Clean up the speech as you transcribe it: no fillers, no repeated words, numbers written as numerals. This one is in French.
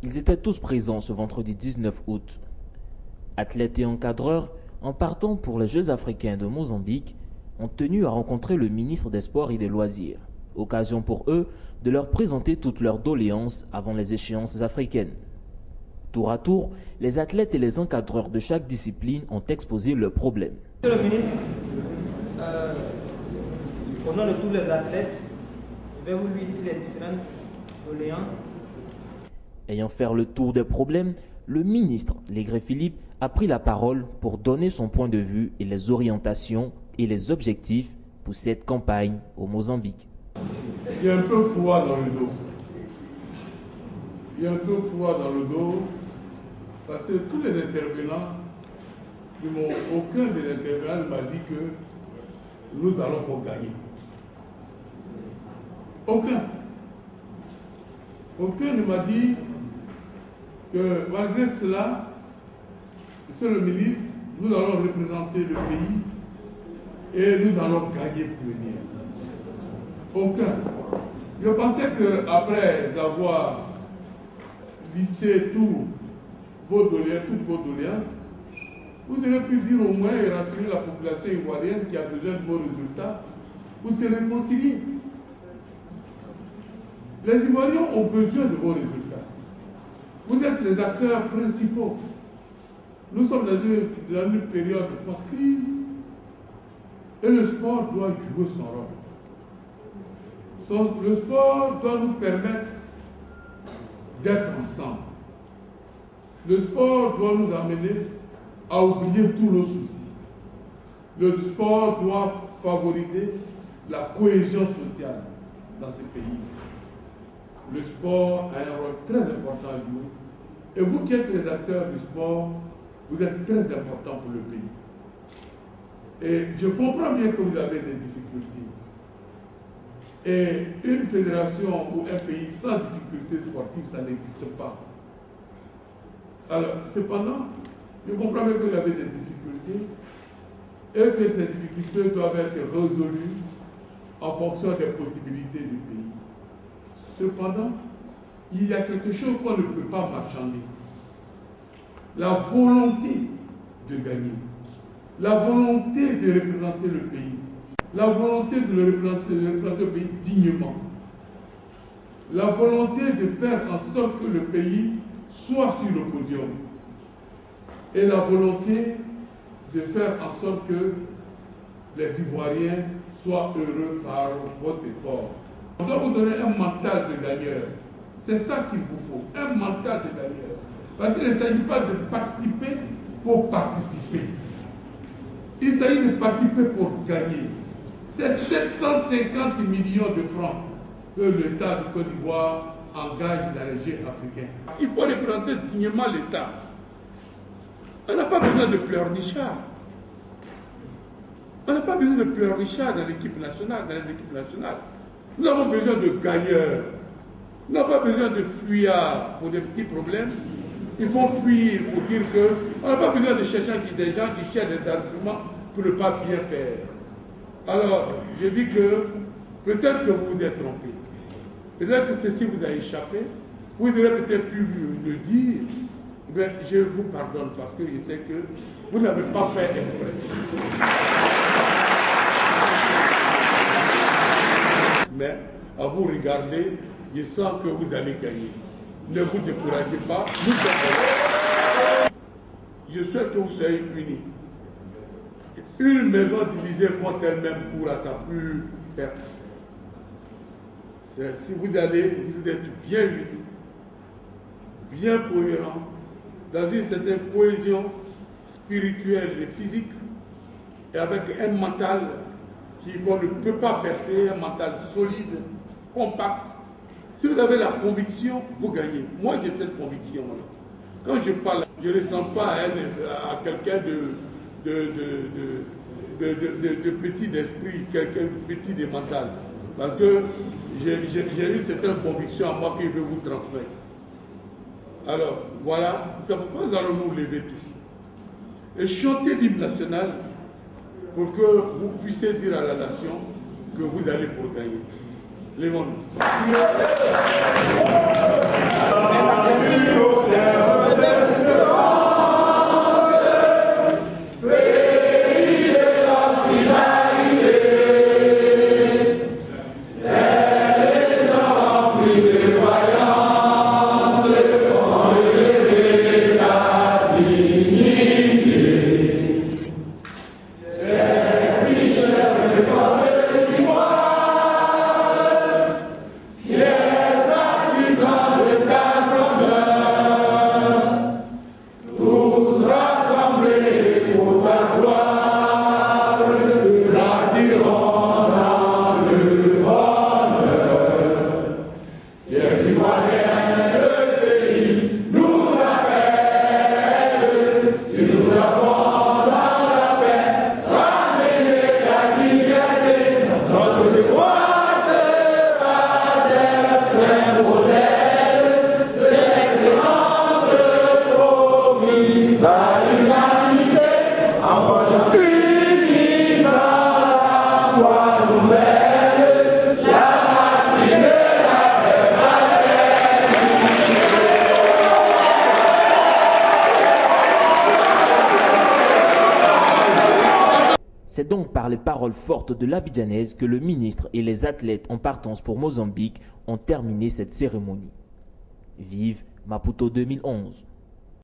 Ils étaient tous présents ce vendredi 19 août. Athlètes et encadreurs, en partant pour les Jeux africains de Mozambique, ont tenu à rencontrer le ministre des Sports et des Loisirs. Occasion pour eux de leur présenter toutes leurs doléances avant les échéances africaines. Tour à tour, les athlètes et les encadreurs de chaque discipline ont exposé leurs problèmes. Monsieur le ministre, au nom de tous les athlètes, je vais vous lire ici les différentes doléances. Ayant fait le tour des problèmes, le ministre Légré-Philippe a pris la parole pour donner son point de vue et les orientations et les objectifs pour cette campagne au Mozambique. Il y a un peu froid dans le dos. Il y a un peu froid dans le dos parce que tous les intervenants, aucun des intervenants ne m'a dit que nous allons pour gagner. Aucun. Aucun ne m'a dit que malgré cela, Monsieur le ministre, nous allons représenter le pays et nous allons gagner premier. Aucun. Je pensais qu'après avoir listé toutes vos doléances, vous aurez pu dire au moins et rassurer la population ivoirienne qui a besoin de vos résultats pour se réconcilier. Les Ivoiriens ont besoin de vos résultats. Vous êtes les acteurs principaux. Nous sommes dans une période post-crise et le sport doit jouer son rôle. Le sport doit nous permettre d'être ensemble. Le sport doit nous amener à oublier tous nos soucis. Le sport doit favoriser la cohésion sociale dans ce pays. Le sport a un rôle très important à jouer. Et vous qui êtes les acteurs du sport, vous êtes très importants pour le pays. Et je comprends bien que vous avez des difficultés. Et une fédération ou un pays sans difficultés sportives, ça n'existe pas. Alors, cependant, je comprends bien que vous avez des difficultés et que ces difficultés doivent être résolues en fonction des possibilités du pays. Cependant, il y a quelque chose qu'on ne peut pas marchander. La volonté de gagner, la volonté de représenter le pays, la volonté de représenter le pays dignement, la volonté de faire en sorte que le pays soit sur le podium et la volonté de faire en sorte que les Ivoiriens soient heureux par votre effort. On doit vous donner un mental de gagneur. C'est ça qu'il vous faut, un mental de gagneur. Parce qu'il ne s'agit pas de participer pour participer. Il s'agit de participer pour gagner. C'est 750 millions de francs que l'État de Côte d'Ivoire engage dans les Jeux africains. Il faut représenter dignement l'État. On n'a pas besoin de pleurnichards. On n'a pas besoin de pleurnichards dans l'équipe nationale, dans les équipes nationales. Nous avons besoin de gagneurs. Nous n'avons pas besoin de fuyards pour des petits problèmes. Ils vont fuir pour dire qu'on n'a pas besoin de chercher des gens qui cherchent des arguments pour ne pas bien faire. Alors, je dis que peut-être que vous vous êtes trompé. Peut-être que ceci vous a échappé. Vous aurez peut-être pu le dire. Mais je vous pardonne parce que je sais que vous n'avez pas fait exprès. Mais à vous regarder, je sens que vous allez gagner. Ne vous découragez pas. Nous sommes. Je souhaite que vous soyez unis. Une maison divisée contre elle-même court à sa plus perte. Si vous allez, vous êtes bien unis, bien cohérents, dans une certaine cohésion spirituelle et physique, et avec un mental qu'on ne peut pas percer, un mental solide, compact. Si vous avez la conviction, vous gagnez. Moi, j'ai cette conviction-là. Quand je parle, je ne ressens pas à quelqu'un de petit d'esprit, quelqu'un de petit de mental. Parce que j'ai eu certaines convictions à moi que je vais vous transmettre. Alors, voilà, c'est pourquoi nous allons nous lever tous. Et chanter l'hymne national pour que vous puissiez dire à la nation que vous allez pour gagner. Levons-nous. C'est donc par les paroles fortes de l'Abidjanaise que le ministre et les athlètes en partance pour Mozambique ont terminé cette cérémonie. Vive Maputo 2011.